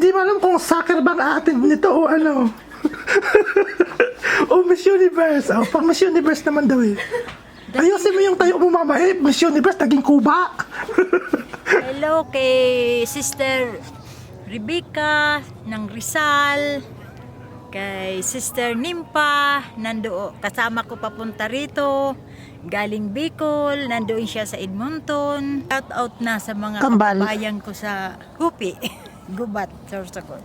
Hindi mo alam kung soccer bang atin nito o ano. O Miss Universe. O, pang Miss Universe naman daw eh. Ayusin mo yung tayo mo mama eh. Miss Universe, naging kuba. Hello kay Sister Rebecca ng Rizal, kay Sister Nimpa, kasama ko papunta rito, galing Bicol, nandoon siya sa Edmonton. Shout out na sa mga Kambal. kabayan ko sa Hupi, Gubat, Sorsogon.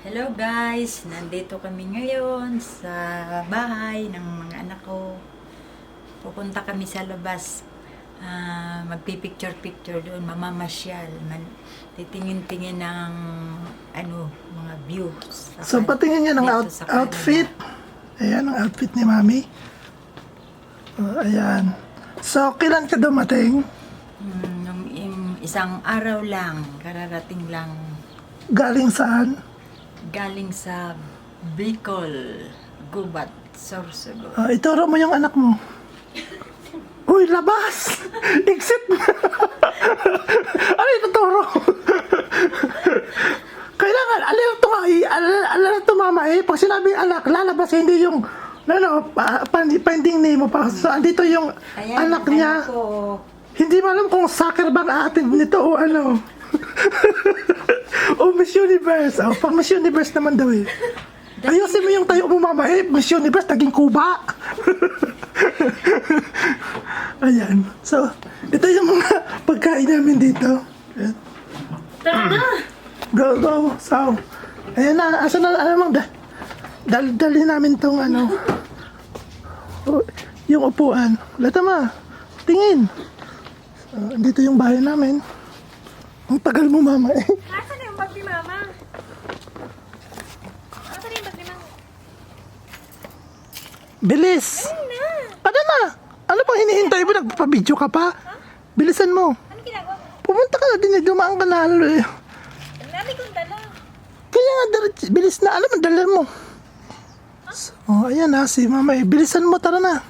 Hello guys, nandito kami ngayon sa bahay ng mga anak ko. Pupunta kami sa labas. Magpipicture-picture doon, mamamasyal, titingin-tingin ng mga views. So patingin niya ng outfit. Ayan ang outfit ni Mami. Ayan. So kailan ka dumating? Nung isang araw lang, kararating lang. Galing saan? Galing sa Bicol, Gubat, Sorsogon. Ituro mo yung anak mo. Uy, labas! Exit na! Ano ituturo? Kailangan, alerto nga eh. Alerto mama eh. Pag sinabing anak, lalabas hindi yung pending name mo pa. So, andito yung Ayan, anak niya. ko. Hindi mo alam kung soccer bang atin nito o ano. O Miss Universe. O, pang Miss Universe naman daw eh. Ayusin mo yung tayo mo mama eh. Miss Universe, naging kuba. Ayan. So, ito yung mga pagkain namin dito. Ayan. Go, go. So, ayan na. Asa na, dali namin tong yung upuan. Latama. Tingin. So, dito yung bahay namin. Ang tagal mo mama eh. Asan na yung bag ni Mama? Asan na yung bag ni Mama? Bilis. Ano na? Ano pang hinihintay mo? Nagpa-video ka pa? Bilisan mo. Ano ginagawa mo? Pumunta ka na din. Dumaan ka na. Ang dami kong dala. Kaya nga, bilis na. Alam mo, dala mo. So, ayan na, si mama eh. Bilisan mo, tara na.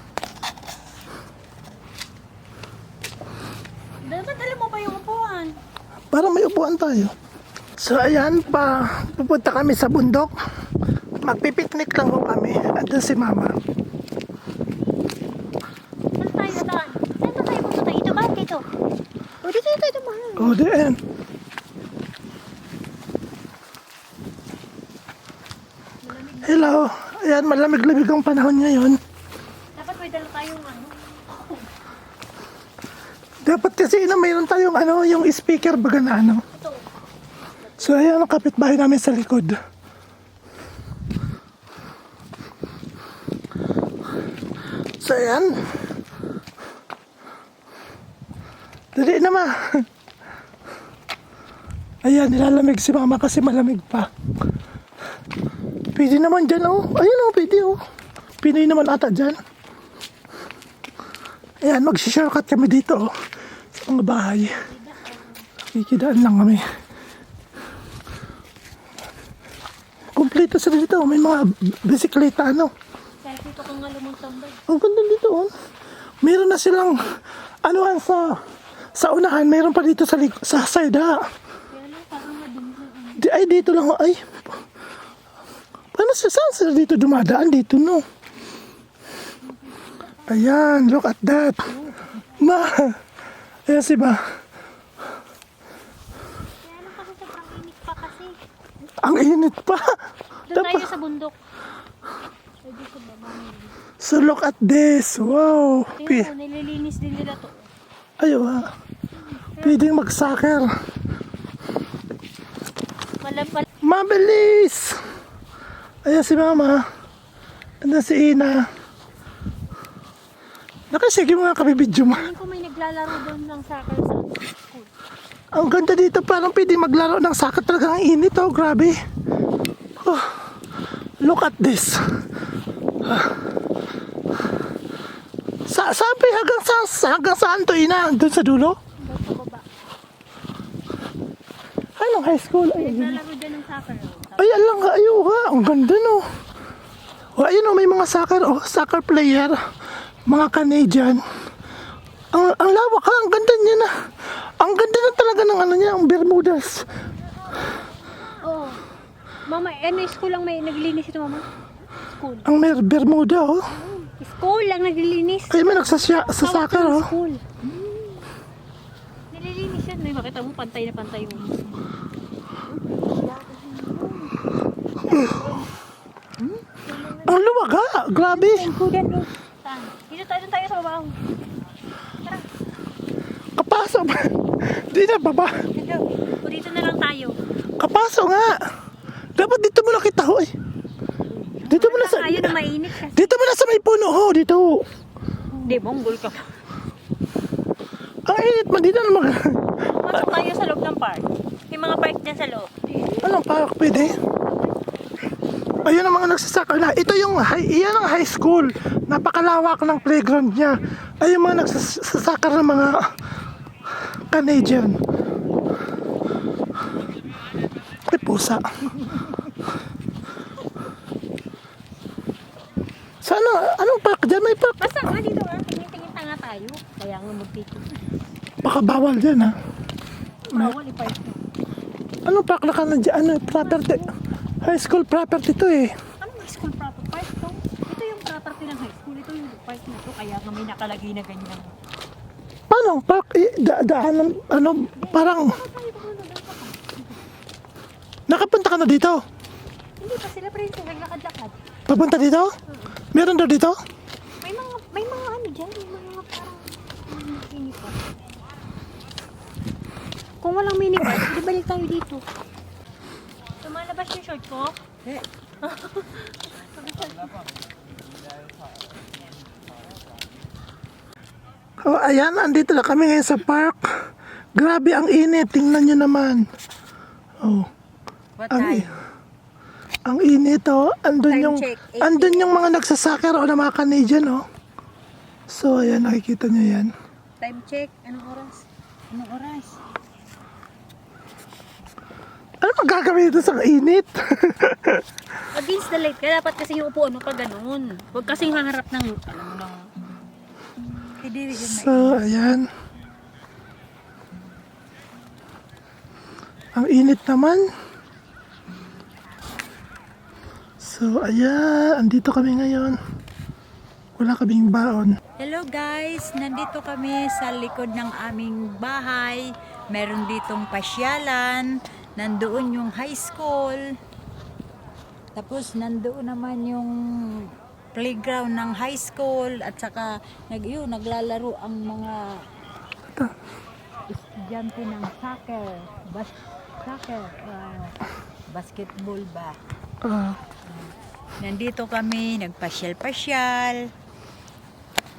Dapat alam mo ba yung upuan? Para may upuan tayo. So, ayan pa. Pupunta kami sa bundok. Magpipiknik lang ho kami. Andun si mama. Saan tayo daan? Saan ba tayo pupunta? Ito ba? Dito? O, dito tayo dumaan. Oh, diyan. Hello. Ayan, malamig-lamig ang panahon ngayon. Dapat may dala tayong Dapat kasi mayroon tayong yung speaker baga na Ito. So ayan ang kapitbahay namin sa likod. So ayan. Dali na ma. Ayan, nilalamig si mama kasi malamig pa. Pwede naman dyan oh. Ayun oh, pwede oh. Pinoy naman ata dyan. Ayan, mag-shortcut kami dito oh. Sa mga bahay. Kikidaan lang kami. Kompleto sila dito. May mga bisikleta Kahit dito kung nga lumutambay. Ang ganda dito oh. Meron na silang sa unahan. Meron pa dito sa side ha. Kaya lang, parang madumi. Ay, dito lang oh. Ay. Paano saan sila dito dumadaan? Dito no. Ayan, look at that. Ma. Ayan si ba. Kaya lang kasi sobrang init pa kasi. Ang init pa. Doon tayo sa bundok. Ay, dito ba? So look at this. Wow. Tingnan mo, nililinis din nila to. Ayaw ha. Pwedeng mag-soccer. Malampal. Mabilis. Ayan si mama. Andun si Ina. Nakasige mo nga kami video mo. Tingin ko may naglalaro doon ng soccer sa school. Ang ganda dito. Parang pwede maglaro ng soccer. Talagang init oh. Grabe. Oh, look at this. Sabi hanggang saan to Ina? Doon sa dulo? Doon sa baba. Anong high school? Ay, Naglalaro dyan ng soccer. ay alang nga. Ayaw ha. Ang ganda no. O ayun oh, may mga soccer player. Mga Canadian. Ang lawak ha. Ang ganda niya na. Ang ganda na talaga ng niya. Ang Bermudas. Mama, ano school lang may naglilinis ito, mama? School. Ang may Bermuda, oh. School lang naglilinis. Ay, may nagsasya sa soccer, oh. School. Nililinis yan. May makita mo, pantay na pantay mo. Ang luwag, ha? Grabe. Kudan mo. Saan? Dito tayo sa babaw. Tara. Kapasok. Di na, baba. Dito. O dito na lang tayo. Kapasok nga. Dapat dito mo na kita, ho, eh. Dito mo na sa... Tayo na mainit kasi. Dito mo na sa may puno, ho. Dito. Hindi, monggol ka. Ang init mo, dito na mag... Pasok tayo sa loob ng park. May mga park dyan sa loob. Anong park pwede? Ayun ang mga nagsasaka na. Ito yung iyan ang high school. Napakalawak ng playground niya. Ay yung mga nagsasaka ng mga Canadian. Ay pusa. Sa ano? Anong park? Diyan may park. Basta nga dito nga. Tingin-tingin nga tayo. Kaya nga magtito. Baka bawal dyan, ha? Bawal i-park. Anong park na ka na dyan? Ano? Property. High school property to, eh. Ano high school proper park to? Ito yung property ng high school. Ito yung park na to. Kaya nga may nakalagay na ganyan. Paano? Park? Daanan, ano? Parang... Nakapunta ka na dito? Hindi pa sila pre. Naglakad-lakad. Papunta dito? Meron daw dito? May mga ano dyan. May mga parang mini-park. Kung walang mini-park, hindi balik tayo dito. Lumalabas yung short ko? Oh, ayan, andito na kami ngayon sa park. Grabe ang init, tingnan nyo naman. Oh, What ang, time? ang init, oh. Andun Time yung, check, 8 andun yung mga nagsasoccer, oh, na mga Canadian, oh. So, ayan, nakikita nyo yan. Time check. Anong oras? Anong oras? Ano magagawin dito sa init? Against the light ka. Dapat kasi yung upuan mo pa ganun. Huwag kasing haharap ng... Alam mo lang. Hindi rin yun So, ayan. Ang init naman. So, ayan. Andito kami ngayon. Wala kaming baon. Hello guys, nandito kami sa likod ng aming bahay. Meron ditong pasyalan. Nandoon yung high school. Tapos nandoon naman yung playground ng high school. At saka naglalaro ang mga estudyante ng soccer. Basketball ba? Ah, Nandito kami, nagpasyal-pasyal,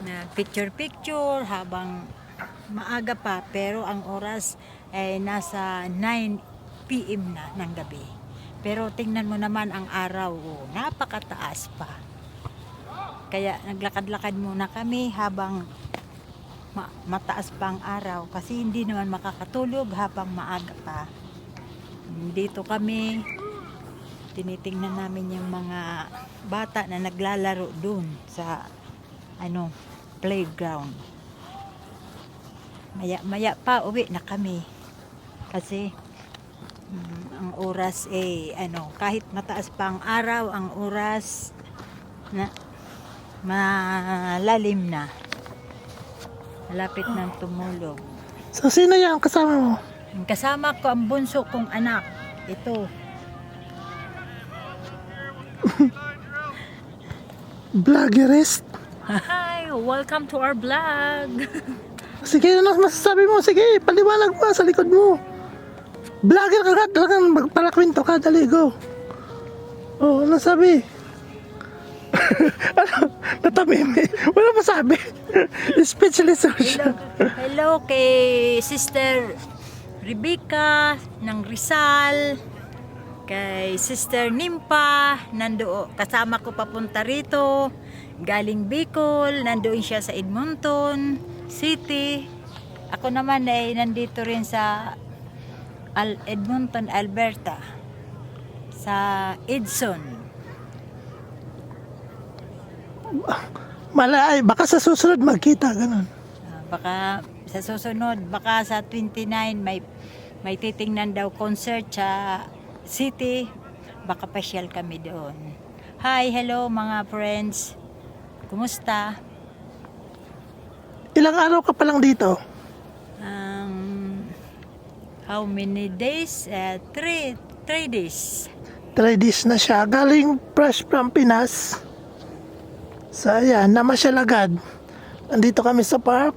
nag-picture-picture habang maaga pa, pero ang oras ay nasa 9 PM na ng gabi. Pero tingnan mo naman ang araw, oh, napakataas pa. Kaya naglakad-lakad muna kami habang mataas pa ang araw kasi hindi naman makakatulog habang maaga pa. Dito kami, tinitingnan namin yung mga bata na naglalaro dun sa playground. Maya pa uwi na kami kasi ang oras kahit mataas pa ang araw, ang oras na malalim na, malapit ng tumulog. so, sino yan kasama mo? Kasama ko ang bunso kong anak, ito. Vloggerist? Hi! Welcome to our vlog! Sige, ano masasabi mo? Sige, paliwanag mo sa likod mo. Vlogger ka ka, talagang magpalakwento ka, dali, go. Oh, ano sabi? Ano? Natamimi. Wala masabi. Speechless siya. Hello kay Sister Rebecca ng Rizal, kay Sister Nimpa, kasama ko papunta rito, galing Bicol, nandoon siya sa Edmonton City. Ako naman ay nandito rin sa Edmonton, Alberta, sa Edson. Malay, baka sa susunod magkita, ganun. Baka sa susunod, baka sa 29 may titingnan daw concert sa city. baka pasyal kami doon. Hi, hello mga friends. Kumusta? Ilang araw ka pa lang dito? How many days? 3 days. 3 days na siya. Galing fresh from Pinas. So ayan, namasyal agad. Andito kami sa park.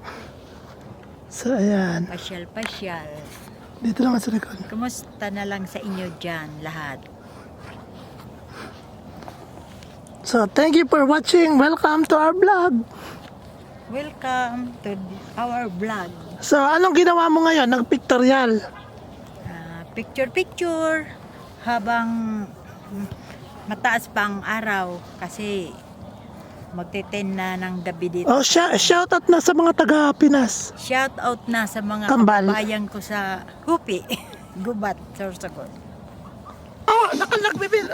So ayan, Pasyal. dito naman sa likod. Kumusta na lang sa inyo dyan lahat? So thank you for watching. Welcome to our vlog. Welcome to our vlog. So anong ginawa mo ngayon? Nag-pictorial. Picture habang mataas pa ang araw kasi magte-10 na ng gabi dito. Oh, shout out na sa mga taga Pinas. Shout out na sa mga Kambal. kababayan ko sa Hupi, Gubat, Sorsogon. Oh, nagbibin.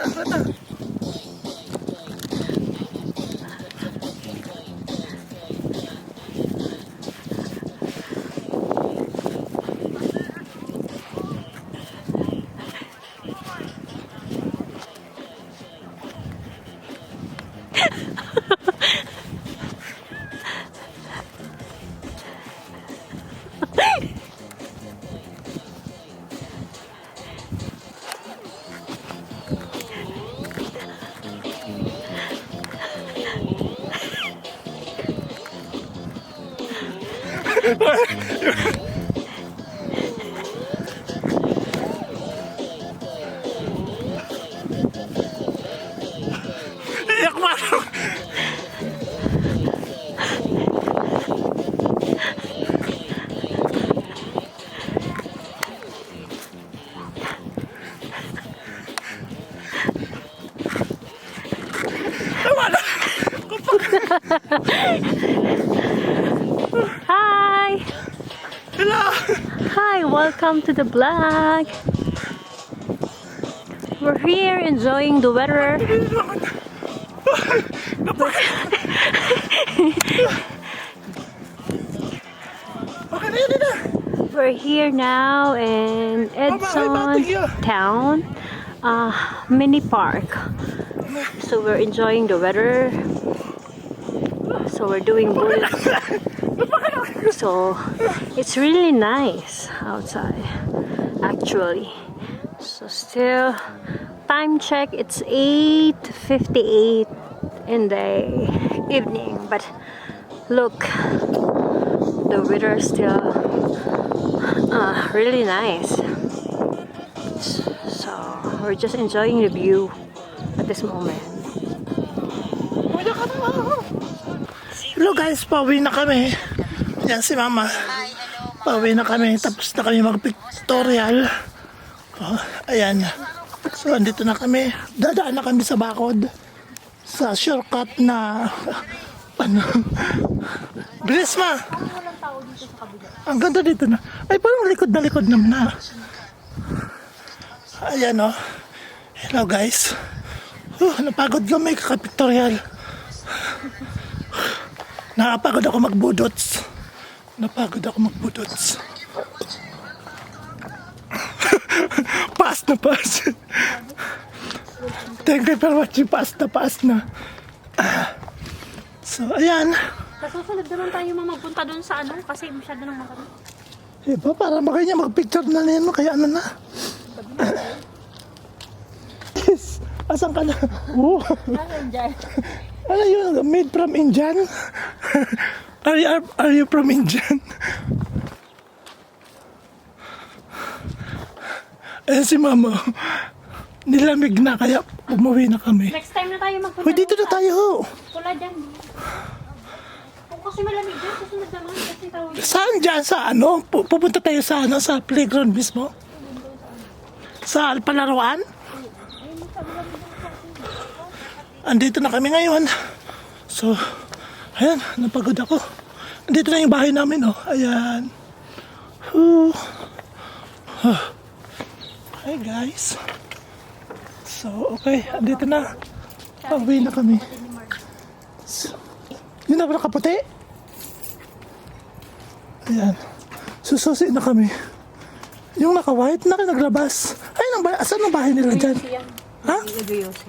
Iyak mo. Hi! Hello. Hi, welcome to the vlog. We're here enjoying the weather. Okay na yun na. We're here now in Edson Town, mini park. So we're enjoying the weather. So we're doing bullet. So it's really nice outside, actually. So still, time check, it's 8:58 in the evening. But look, the weather is still really nice. So we're just enjoying the view at this moment. Hello guys, pauwi na kami. Yan si Mama. Pauwi na kami. Tapos na kami mag-pictorial. Oh, ayan. So, andito na kami. Dadaan na kami sa bakod. Sa shortcut na... Ano? Bilis ma! Ang ganda dito na. Ay, parang likod naman na. Ayan o. Oh. Hello guys. Napagod kami kaka-pictorial. Napagod ako magbudots. Pass na. Thank you for watching. Pass na. So, ayan. Sa susunod naman tayo magpunta doon sa ano kasi masyado nang makano. Diba, para makanya mag-picture na nino. Kaya ano na. Yes. Asan ka na? Oh. Ano yun? Made from Indian? Are you from Indian? Ayan si Mama. Nilamig na kaya umuwi na kami. Next time na tayo magpunta. Uy, dito na tayo. Pula dyan. Kung kasi malamig dyan, susunod naman kasi tawag. Saan dyan? Sa ano? Pupunta tayo sa ano? Sa playground mismo? Sa palaruan? Andito na kami ngayon. So, ayan, napagod ako. Andito na yung bahay namin, oh. Ayan. Hi, guys. So, okay, andito na. Pauwi na kami. So, yun na ba nakaputi? Ayan. Sususi na kami. Yung naka-white na naglabas. Ay, asan ang bahay nila dyan? Ha? Nagyoyosi.